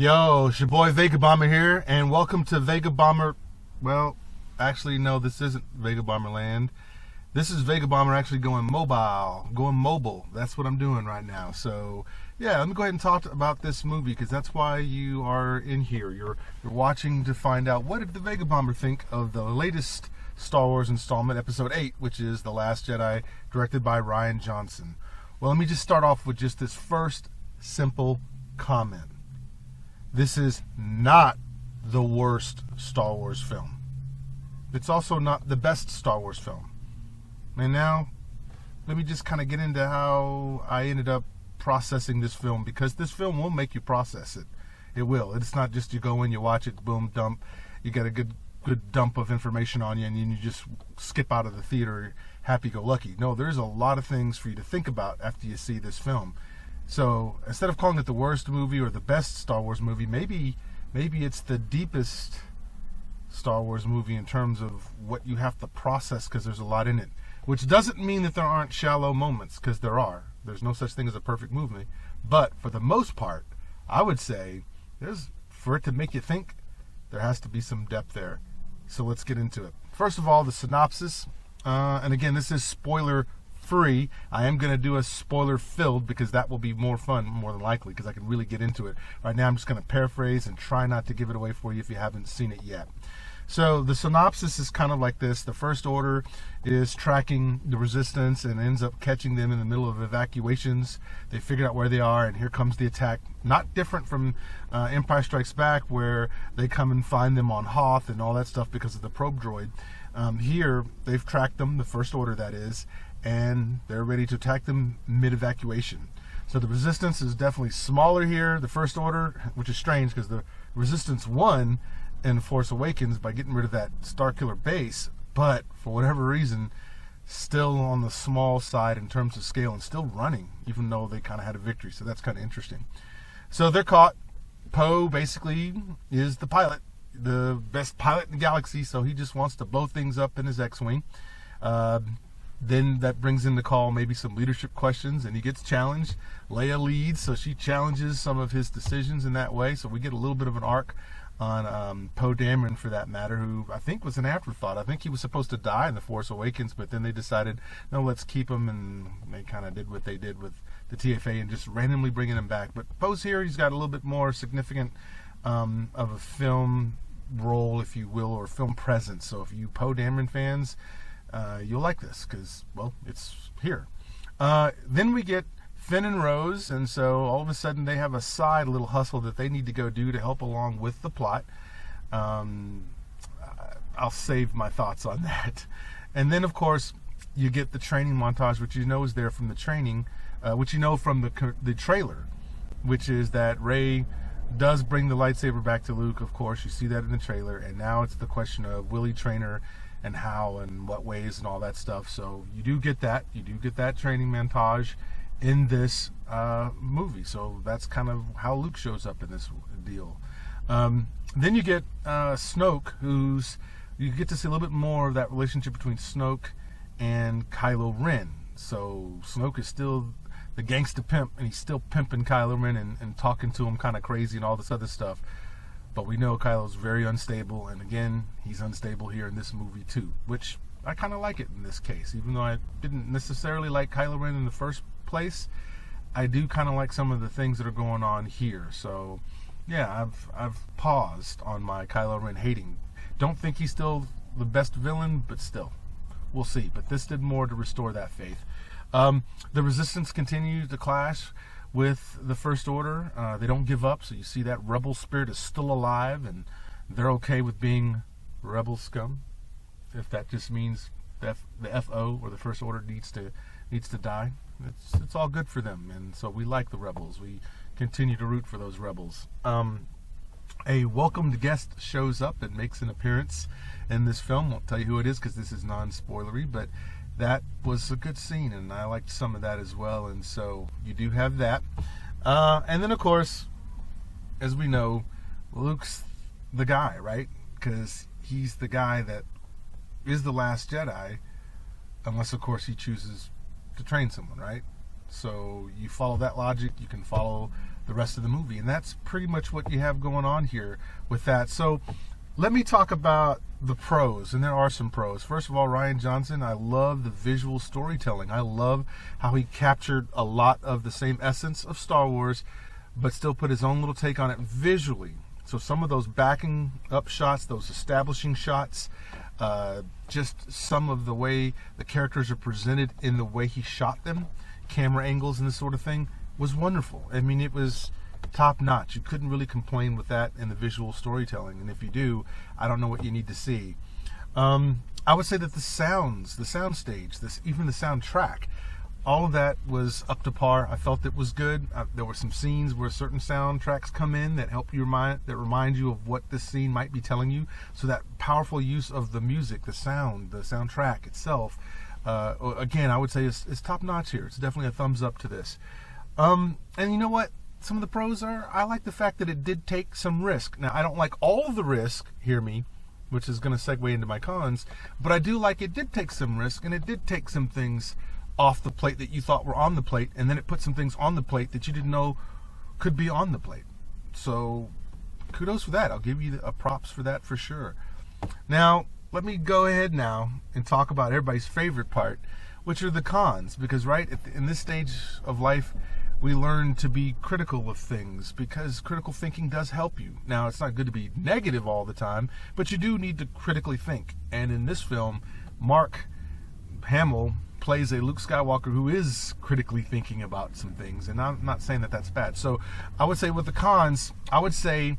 Yo, it's your boy Vegabomber here, and welcome to Vegabomber. Well, actually, no, this isn't Vegabomberland. This is Vegabomber actually going mobile. That's what I'm doing right now. So, yeah, let me go ahead and talk about this movie because that's why you are in here. You're watching to find out what did the Vegabomber think of the latest Star Wars installment, Episode 8, which is The Last Jedi, directed by Rian Johnson. Well, let me just start off with just this first simple comment. This is not the worst Star Wars film. It's also not the best Star Wars film. And now, let me just kind of get into how I ended up processing this film, because this film will make you process it. It will. It's not just you go in, you watch it, boom, dump. You get a good dump of information on you, and you just skip out of the theater happy-go-lucky. No, there's a lot of things for you to think about after you see this film. So instead of calling it the worst movie or the best Star Wars movie, maybe it's the deepest Star Wars movie in terms of what you have to process, because there's a lot in it. Which doesn't mean that there aren't shallow moments, because there are. There's no such thing as a perfect movie. But for the most part, I would say for it to make you think, there has to be some depth there. So let's get into it. First of all, the synopsis. And again, this is spoiler free. I am going to do a spoiler filled because that will be more fun, more than likely, because I can really get into it. Right now I'm just going to paraphrase and try not to give it away for you if you haven't seen it yet. So the synopsis is kind of like this. The First Order is tracking the Resistance and ends up catching them in the middle of evacuations. They figured out where they are, and here comes the attack. Not different from Empire Strikes Back, where they come and find them on Hoth and all that stuff because of the probe droid. Here, they've tracked them, the First Order that is, and they're ready to attack them mid-evacuation. So the Resistance is definitely smaller here. The First Order, which is strange because the Resistance won in Force Awakens by getting rid of that Starkiller base, but for whatever reason, still on the small side in terms of scale and still running, even though they kind of had a victory. So that's kind of interesting. So they're caught. Poe basically is the pilot, the best pilot in the galaxy, so he just wants to blow things up in his X-Wing. Then that brings in the call maybe some leadership questions, and he gets challenged. Leia leads, so she challenges some of his decisions in that way. So we get a little bit of an arc on Poe Dameron, for that matter, who I think was an afterthought. I think he was supposed to die in The Force Awakens, but then they decided, no, let's keep him, and they kind of did what they did with the TFA and just randomly bringing him back. But Poe's here. He's got a little bit more significant of a film role, if you will, or film presence. So if you Poe Dameron fans, you'll like this because, well, it's here. Then we get Finn and Rose, and so all of a sudden they have a little hustle that they need to go do to help along with the plot. I'll save my thoughts on that. And then, of course, you get the training montage, which you know is there from the training, which you know from the trailer, which is that Rey does bring the lightsaber back to Luke. Of course, you see that in the trailer, and now it's the question of will he train her, and how, and what ways, and all that stuff. So you do get that. You do get that training montage in this movie. So that's kind of how Luke shows up in this deal. Then you get Snoke, you get to see a little bit more of that relationship between Snoke and Kylo Ren. So Snoke is still the gangsta pimp, and he's still pimping Kylo Ren and talking to him kind of crazy and all this other stuff. But we know Kylo's very unstable, and again, he's unstable here in this movie too, which I kind of like it in this case. Even though I didn't necessarily like Kylo Ren in the first place, I do kind of like some of the things that are going on here. So, yeah, I've paused on my Kylo Ren hating. Don't think he's still the best villain, but still, we'll see. But this did more to restore that faith. The Resistance continues to clash with the First Order. They don't give up, so you see that rebel spirit is still alive, and they're okay with being rebel scum, if that just means the FO, or the First Order, needs to die. It's all good for them, and so we like the rebels. We continue to root for those rebels. A welcomed guest shows up and makes an appearance in this film. Won't tell you who it is because this is non-spoilery, but that was a good scene, and I liked some of that as well, and so you do have that. And then, of course, as we know, Luke's the guy, right? Because he's the guy that is the last Jedi, unless, of course, he chooses to train someone, right? So you follow that logic, you can follow the rest of the movie. And that's pretty much what you have going on here with that. So let me talk about the pros, and there are some pros. First of all, Rian Johnson, I love the visual storytelling. I love how he captured a lot of the same essence of Star Wars, but still put his own little take on it visually. So some of those backing up shots, those establishing shots, just some of the way the characters are presented in the way he shot them, camera angles and this sort of thing, was wonderful. I mean, it was top notch. You couldn't really complain with that in the visual storytelling. And if you do, I don't know what you need to see. I would say that the soundstage, even the soundtrack, all of that was up to par. I felt it was good. There were some scenes where certain soundtracks come in that help you remind you of what this scene might be telling you. So that powerful use of the music, the soundtrack itself, again, I would say it's top notch here. It's definitely a thumbs up to this. And you know what? Some of the pros are, I like the fact that it did take some risk. Now, I don't like all of the risk, hear me, which is going to segue into my cons, but I do like it did take some risk, and it did take some things off the plate that you thought were on the plate, and then it put some things on the plate that you didn't know could be on the plate. So kudos for that. I'll give you a props for that for sure. Now, let me go ahead now and talk about everybody's favorite part, which are the cons, because in this stage of life, we learn to be critical of things, because critical thinking does help you. Now, it's not good to be negative all the time, but you do need to critically think. And in this film, Mark Hamill plays a Luke Skywalker who is critically thinking about some things, and I'm not saying that that's bad. So I would say with the cons, I would say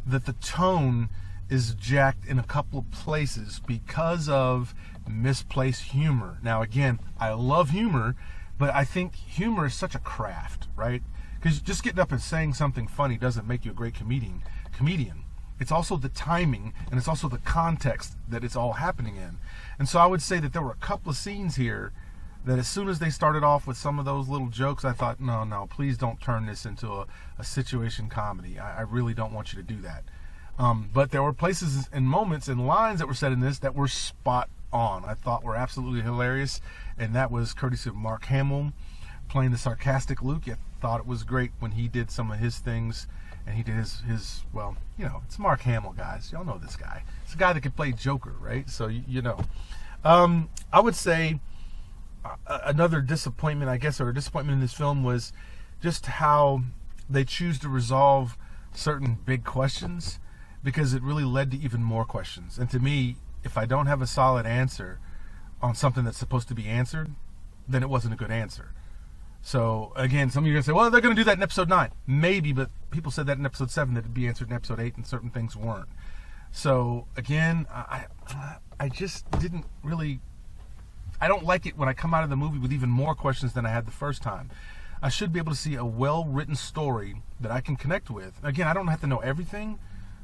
that the tone is jacked in a couple of places because of misplaced humor. Now again, I love humor, but I think humor is such a craft, right? Because just getting up and saying something funny doesn't make you a great comedian. It's also the timing, and it's also the context that it's all happening in. And so I would say that there were a couple of scenes here that as soon as they started off with some of those little jokes, I thought, no, please don't turn this into a situation comedy. I really don't want you to do that. But there were places and moments and lines that were said in this that were spot on. I thought were absolutely hilarious, and that was courtesy of Mark Hamill playing the sarcastic Luke. I thought it was great when he did some of his things. And he did his well, it's Mark Hamill, guys. Y'all know this guy. It's a guy that could play Joker, right? So, I would say another disappointment, I guess, or a disappointment in this film was just how they choose to resolve certain big questions, because it really led to even more questions. And to me, if I don't have a solid answer on something that's supposed to be answered, then it wasn't a good answer. So, again, some of you are going to say, well, they're going to do that in episode 9. Maybe, but people said that in episode 7 that it'd be answered in episode 8, and certain things weren't. So, again, I just didn't really... I don't like it when I come out of the movie with even more questions than I had the first time. I should be able to see a well-written story that I can connect with. Again, I don't have to know everything,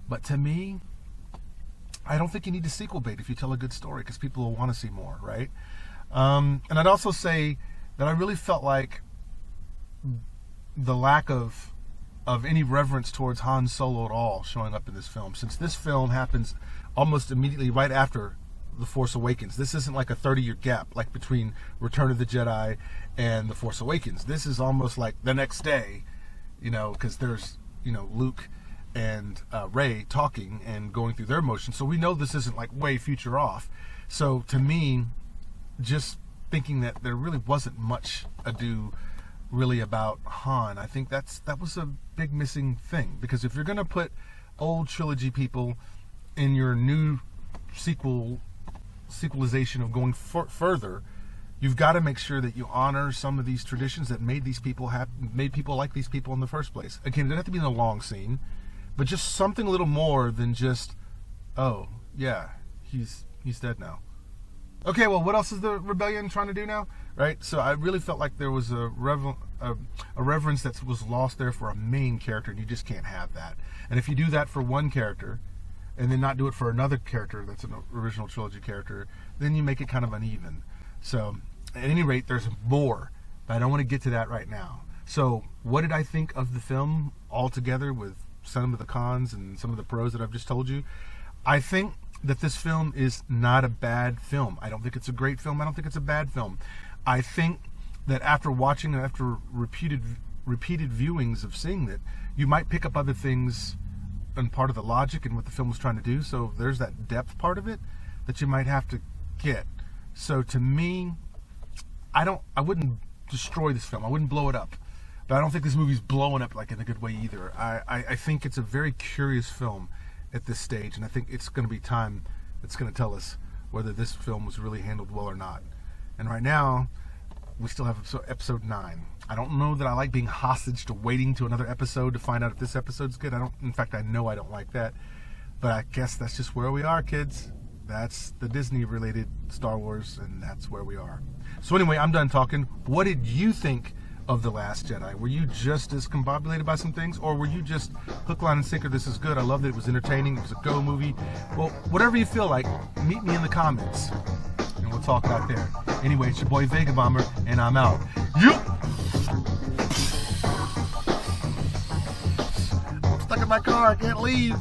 but to me, I don't think you need to sequel bait if you tell a good story, because people will want to see more, right? And I'd also say that I really felt like the lack of any reverence towards Han Solo at all showing up in this film, since this film happens almost immediately right after The Force Awakens. This isn't like a 30-year gap like between Return of the Jedi and The Force Awakens. This is almost like the next day, because there's Luke and Rey talking and going through their motions, so we know this isn't like way future off. So to me, just thinking that there really wasn't much ado really about Han, I think that was a big missing thing, because if you're going to put old trilogy people in your new sequelization of going further, you've got to make sure that you honor some of these traditions that made people like these people in the first place. Again, it doesn't have to be in a long scene, but just something a little more than just, oh yeah, he's dead now. Okay, well, what else is the rebellion trying to do now, right? So I really felt like there was a reverence that was lost there for a main character, and you just can't have that. And if you do that for one character, and then not do it for another character that's an original trilogy character, then you make it kind of uneven. So, at any rate, there's more, but I don't want to get to that right now. So, what did I think of the film altogether, with some of the cons and some of the pros that I've just told you? I think that this film is not a bad film. I don't think it's a great film. I don't think it's a bad film. I think that after watching it, after repeated repeated viewings of seeing that, you might pick up other things and part of the logic and what the film was trying to do. So there's that depth part of it that you might have to get. So to me, I wouldn't destroy this film. I wouldn't blow it up. But I don't think this movie's blowing up like in a good way either. I think it's a very curious film at this stage, and I think it's going to be time that's going to tell us whether this film was really handled well or not. And right now, we still have episode 9. I don't know that I like being hostage to waiting to another episode to find out if this episode's good. In fact, I know I don't like that. But I guess that's just where we are, kids. That's the Disney-related Star Wars, and that's where we are. So anyway, I'm done talking. What did you think of The Last Jedi? Were you just as combobulated by some things, or were you just hook, line, and sinker, this is good, I loved it, it was entertaining, it was a go movie? Well, whatever you feel like, meet me in the comments, and we'll talk out there. Anyway, it's your boy Vegabomber, and I'm out. I'm stuck in my car, I can't leave.